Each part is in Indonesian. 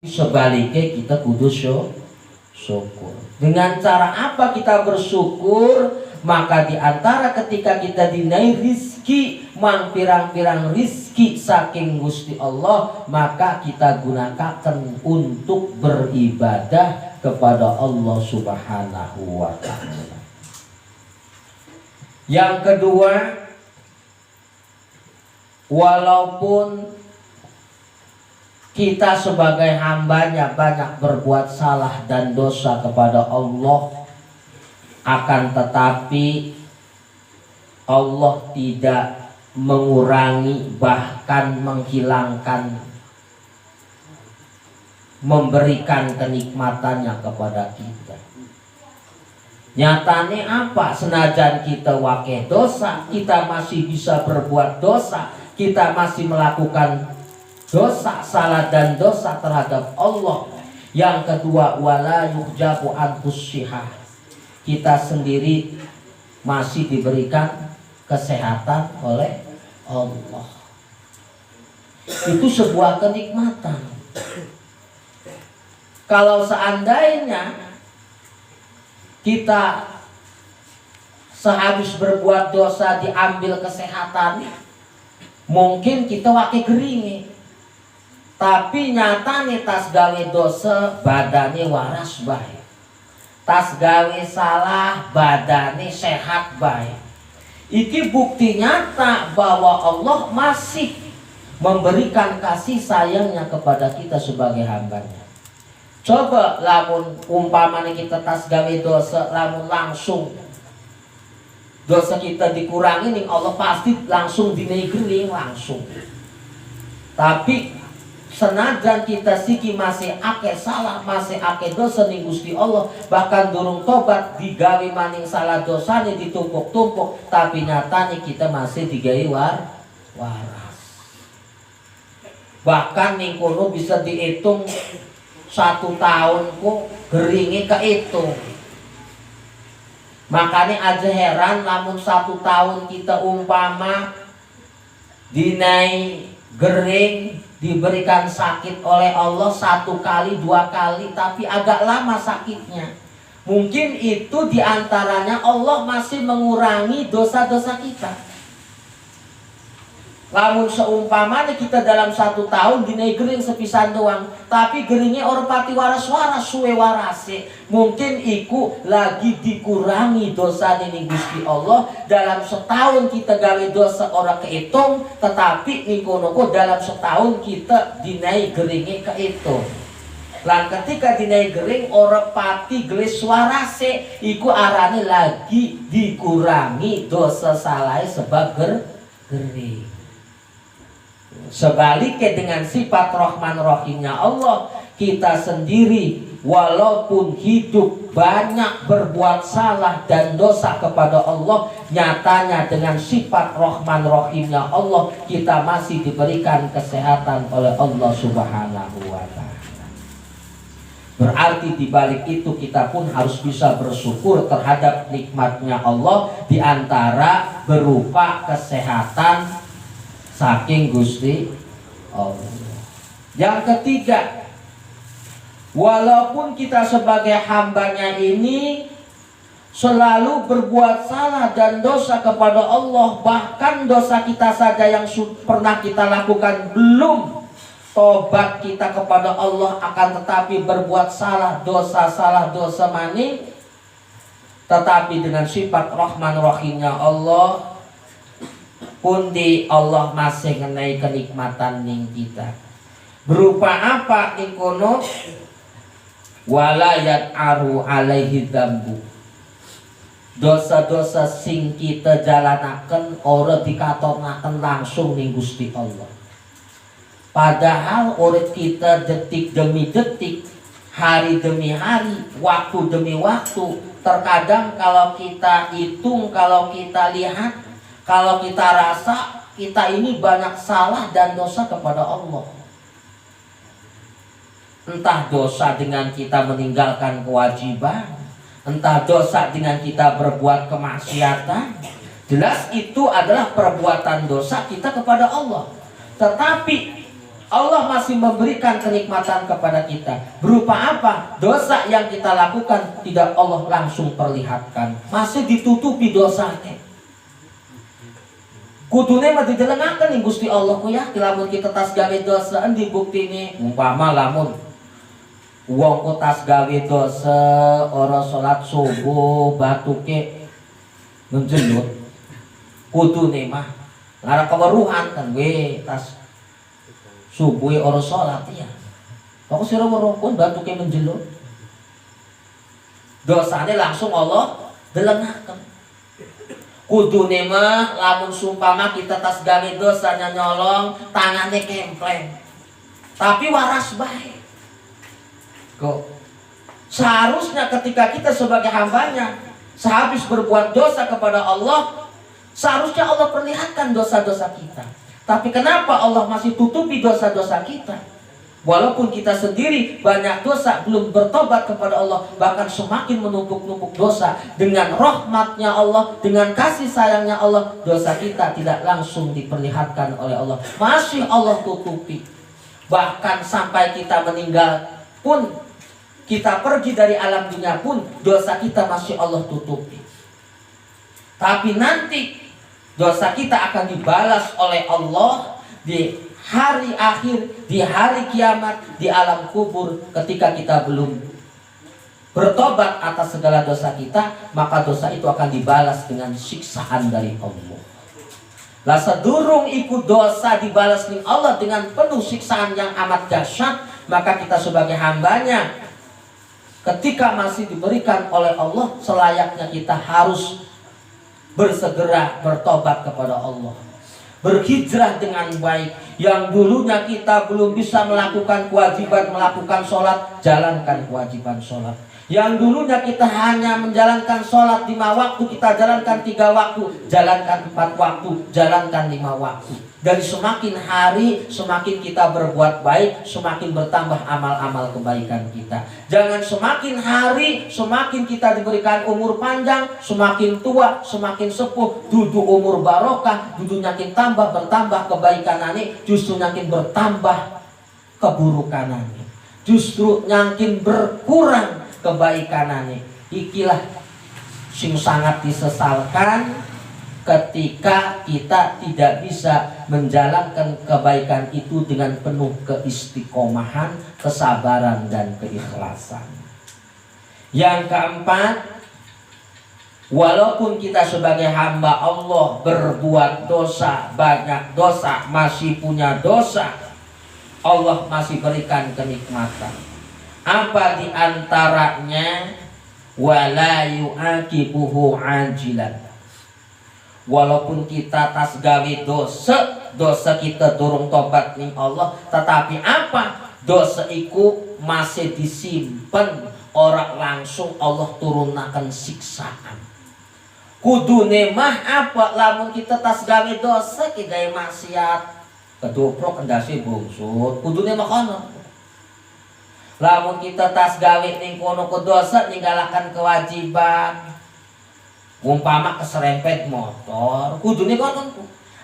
Sebaliknya kita kudu syukur. Dengan cara apa kita bersyukur? Maka di antara ketika kita dinai rizki, mang pirang-pirang rizki saking Gusti Allah, maka kita gunakan untuk beribadah kepada Allah Subhanahu wa ta'ala. Yang kedua, walaupun kita sebagai hambanya banyak berbuat salah dan dosa kepada Allah, akan tetapi Allah tidak mengurangi, bahkan menghilangkan, memberikan kenikmatannya kepada kita. Nyatanya apa? Senajan kita wakil dosa, kita masih bisa berbuat dosa, kita masih melakukan dosa, salah dan dosa terhadap Allah. Yang kedua, wala yuhjabu anfussihah, kita sendiri masih diberikan kesehatan oleh Allah. Itu sebuah kenikmatan. Kalau seandainya kita sehabis berbuat dosa diambil kesehatan, mungkin kita wakil geringi. Tapi nyatanya tas gawe dosa badannya waras baik, tas gawe salah badannya sehat baik. Iki bukti nyata bahwa Allah masih memberikan kasih sayangnya kepada kita sebagai hambanya. Coba lamun umpamanya kita tas gawe dosa, lamun langsung dosa kita dikurangi nih, Allah pasti langsung dinegering langsung. Tapi senajan kita siki masih ake salah, masih ake dosa ning Gusti Allah, bahkan durung tobat digawe maning salah dosanya ditumpuk-tumpuk, tapi nyatanya kita masih digawe waras. Bahkan ning kono bisa dihitung 1 tahun ku geringi kehitung. Makanya aja heran lamun 1 tahun kita umpama dinai gering, diberikan sakit oleh Allah 1 kali 2 kali, tapi agak lama sakitnya. Mungkin itu diantaranya Allah masih mengurangi dosa-dosa kita. Lamun seumpamanya kita dalam 1 tahun dinai gering sepisan doang, tapi geringnya orang pati waras-waras suwe warase, mungkin iku lagi dikurangi dosa ning Gusti Allah. Dalam setahun kita gawe dosa orang kehitung, tetapi nikono dalam setahun kita dinai geringnya kehitung. Lan ketika dinai gering orang pati gelis warase, iku arane lagi dikurangi dosa salah sebab gering. Sebaliknya dengan sifat Rahman Rahimnya Allah, kita sendiri walaupun hidup banyak berbuat salah dan dosa kepada Allah, nyatanya dengan sifat Rahman Rahimnya Allah, kita masih diberikan kesehatan oleh Allah Subhanahu wa ta'ala. Berarti di balik itu kita pun harus bisa bersyukur terhadap nikmatnya Allah, diantara berupa kesehatan saking Gusti Allah. Yang ketiga, walaupun kita sebagai hambanya ini selalu berbuat salah dan dosa kepada Allah, bahkan dosa kita saja yang pernah kita lakukan belum tobat kita kepada Allah, akan tetapi berbuat salah dosa maning, tetapi dengan sifat Rahman Rahimnya Allah, pundi Allah masih ngenai kenikmatan ning kita. Berupa apa ning kono? Walayat aru alaihi dzambu. Dosa-dosa sing kita jalanaken ora dikatonaken langsung ning Gusti Allah. Padahal urip kita detik demi detik, hari demi hari, waktu demi waktu. Terkadang kalau kita hitung, kalau kita lihat, kalau kita rasa kita ini banyak salah dan dosa kepada Allah. Entah dosa dengan kita meninggalkan kewajiban, entah dosa dengan kita berbuat kemaksiatan. Jelas itu adalah perbuatan dosa kita kepada Allah. Tetapi Allah masih memberikan kenikmatan kepada kita. Berupa apa? Dosa yang kita lakukan tidak Allah langsung perlihatkan, masih ditutupi dosanya. Kudune mah didelengaken ning Gusti Allah ku ya, lamun kita tas gawe dosa endi buktine? Umpama lamun wong ku tas gawe dosa ora salat subuh batuke menjelut. Kudune mah lara keweruhan kan we tas subuh orang sholat ya. Aku sira merokon batuke menjelut. Dosanya langsung Allah delengaken. Kudune mah lamun sumpama kita tas gawe dosanya nyolong, tangannya kempleng. Tapi waras baik. Kok seharusnya ketika kita sebagai hambanya sehabis berbuat dosa kepada Allah, seharusnya Allah perlihatkan dosa-dosa kita. Tapi kenapa Allah masih tutupi dosa-dosa kita? Walaupun kita sendiri banyak dosa belum bertobat kepada Allah, bahkan semakin menumpuk-numpuk dosa. Dengan rahmatnya Allah, dengan kasih sayangnya Allah, dosa kita tidak langsung diperlihatkan oleh Allah, masih Allah tutupi. Bahkan sampai kita meninggal pun, kita pergi dari alam dunia pun, dosa kita masih Allah tutupi. Tapi nanti dosa kita akan dibalas oleh Allah di hari akhir, di hari kiamat, di alam kubur. Ketika kita belum bertobat atas segala dosa kita, maka dosa itu akan dibalas dengan siksaan dari Allah. Lah sedurung ikut dosa dibalas oleh Allah dengan penuh siksaan yang amat dahsyat, maka kita sebagai hambanya, ketika masih diberikan oleh Allah, selayaknya kita harus bersegera bertobat kepada Allah, berhijrah dengan baik. Yang dulunya kita belum bisa melakukan kewajiban melakukan sholat, jalankan kewajiban sholat. Yang dulunya kita hanya menjalankan sholat 5 waktu, kita jalankan 3 waktu, jalankan 4 waktu, jalankan 5 waktu. Dan semakin hari semakin kita berbuat baik, semakin bertambah amal-amal kebaikan kita. Jangan semakin hari semakin kita diberikan umur panjang, semakin tua, semakin sepuh, duduk umur barokah, duduk nyakin tambah bertambah kebaikanane, justru nyakin bertambah keburukanane. Justru nyakin berkurang kebaikanane. Ikilah sing sangat disesalkan ketika kita tidak bisa menjalankan kebaikan itu dengan penuh keistiqomahan, kesabaran, dan keikhlasan. Yang keempat, walaupun kita sebagai hamba Allah berbuat dosa, banyak dosa, masih punya dosa, Allah masih berikan kenikmatan. Apa diantaranya? Wala yu'aqibuhu ajilan. Walaupun kita tas gawe dosa kita durung tobat ning Allah, tetapi apa? Dosa iku masih disimpen, ora langsung Allah turunaken siksaan. Kudune mah apa? Lamun kita tas gawe dosa, ki gawe maksiat, kedoprok endase bungsut, kudune mah kono. Lamun kita tas gawe ning kono ke dosa, ninggalakan kewajiban, umpama keserempet motor, kudune kono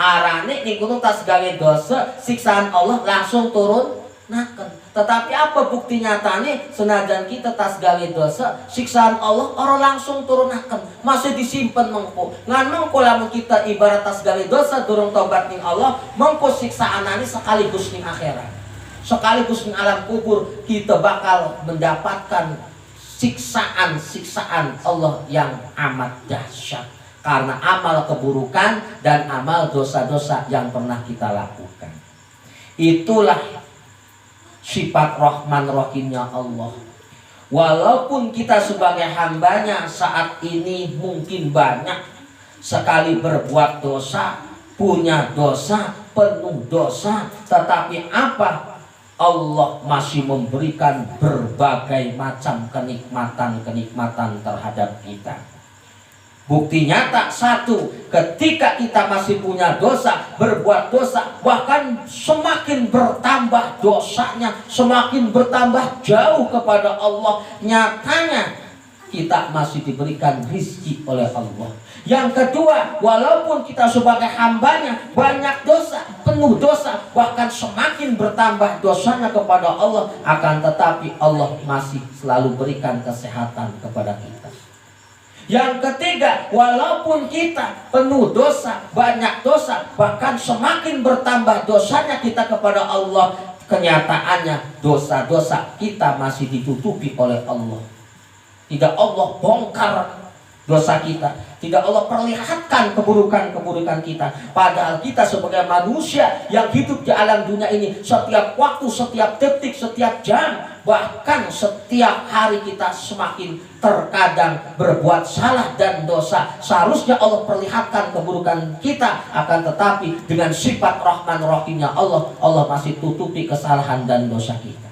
arane ning kono tas gawe dosa, siksaan Allah langsung turun naken. Tetapi apa bukti nyatane? Senajan kita tas gawe dosa, siksaan Allah ora langsung turun naken, masih disimpen mengko. Ngan mengko lamun kita ibarat tas gawe dosa durung tobat ning Allah, mengko siksaanane sekaligus ning akhirat, sekaligus ning alam kubur, kita bakal mendapatkan siksaan Allah yang amat dahsyat karena amal keburukan dan amal dosa-dosa yang pernah kita lakukan. Itulah sifat Rahman Rahimnya Allah. Walaupun kita sebagai hambanya saat ini mungkin banyak sekali berbuat dosa, punya dosa, penuh dosa, tetapi apa? Allah masih memberikan berbagai macam kenikmatan-kenikmatan terhadap kita. Bukti nyata satu, ketika kita masih punya dosa, berbuat dosa, bahkan semakin bertambah dosanya, semakin bertambah jauh kepada Allah. Nyatanya kita masih diberikan rizki oleh Allah. Yang kedua, walaupun kita sebagai hambanya banyak dosa, penuh dosa, bahkan semakin bertambah dosanya kepada Allah, akan tetapi Allah masih selalu berikan kesehatan kepada kita. Yang ketiga, walaupun kita penuh dosa, banyak dosa, bahkan semakin bertambah dosanya kita kepada Allah, kenyataannya dosa-dosa kita masih ditutupi oleh Allah. Tidak Allah bongkar dosa kita, tidak Allah perlihatkan keburukan-keburukan kita. Padahal kita sebagai manusia yang hidup di alam dunia ini, setiap waktu, setiap detik, setiap jam, bahkan setiap hari kita semakin terkadang berbuat salah dan dosa. Seharusnya Allah perlihatkan keburukan kita, akan tetapi dengan sifat Rahman Rahimnya Allah, Allah masih tutupi kesalahan dan dosa kita.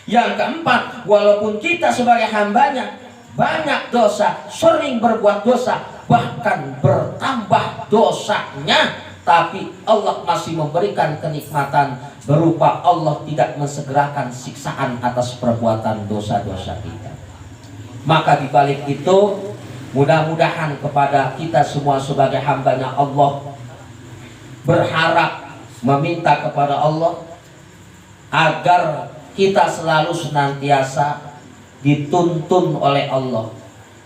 Yang keempat, walaupun kita sebagai hambanya banyak dosa, sering berbuat dosa, bahkan bertambah dosanya, tapi Allah masih memberikan kenikmatan berupa Allah tidak mensegerakan siksaan atas perbuatan dosa-dosa kita. Maka dibalik itu, mudah-mudahan kepada kita semua sebagai hambanya Allah, berharap, meminta kepada Allah agar kita selalu senantiasa dituntun oleh Allah.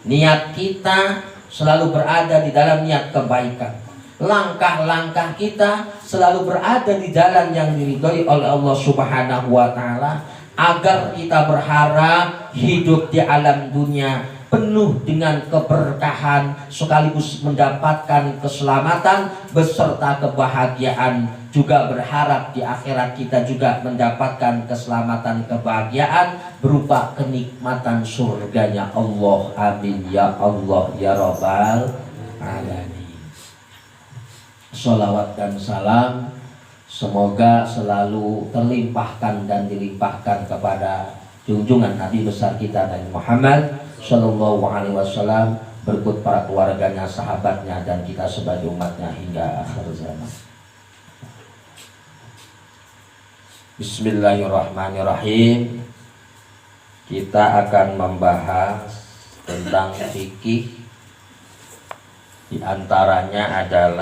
Niat kita selalu berada di dalam niat kebaikan. Langkah-langkah kita selalu berada di jalan yang diridhoi oleh Allah Subhanahu wa Ta'ala, agar kita berharap hidup di alam dunia penuh dengan keberkahan, sekaligus mendapatkan keselamatan beserta kebahagiaan. Juga berharap di akhirat kita juga mendapatkan keselamatan, kebahagiaan berupa kenikmatan surganya Allah. Amin ya Allah ya Rabbal Alamin. Sholawat dan salam semoga selalu terlimpahkan dan dilimpahkan kepada junjungan Nabi besar kita Nabi Muhammad Sallallahu Alaihi Wasallam, berikut para keluarganya, sahabatnya, dan kita sebagai umatnya hingga akhir zaman. Bismillahirrahmanirrahim. Kita akan membahas tentang fikih. Di antaranya adalah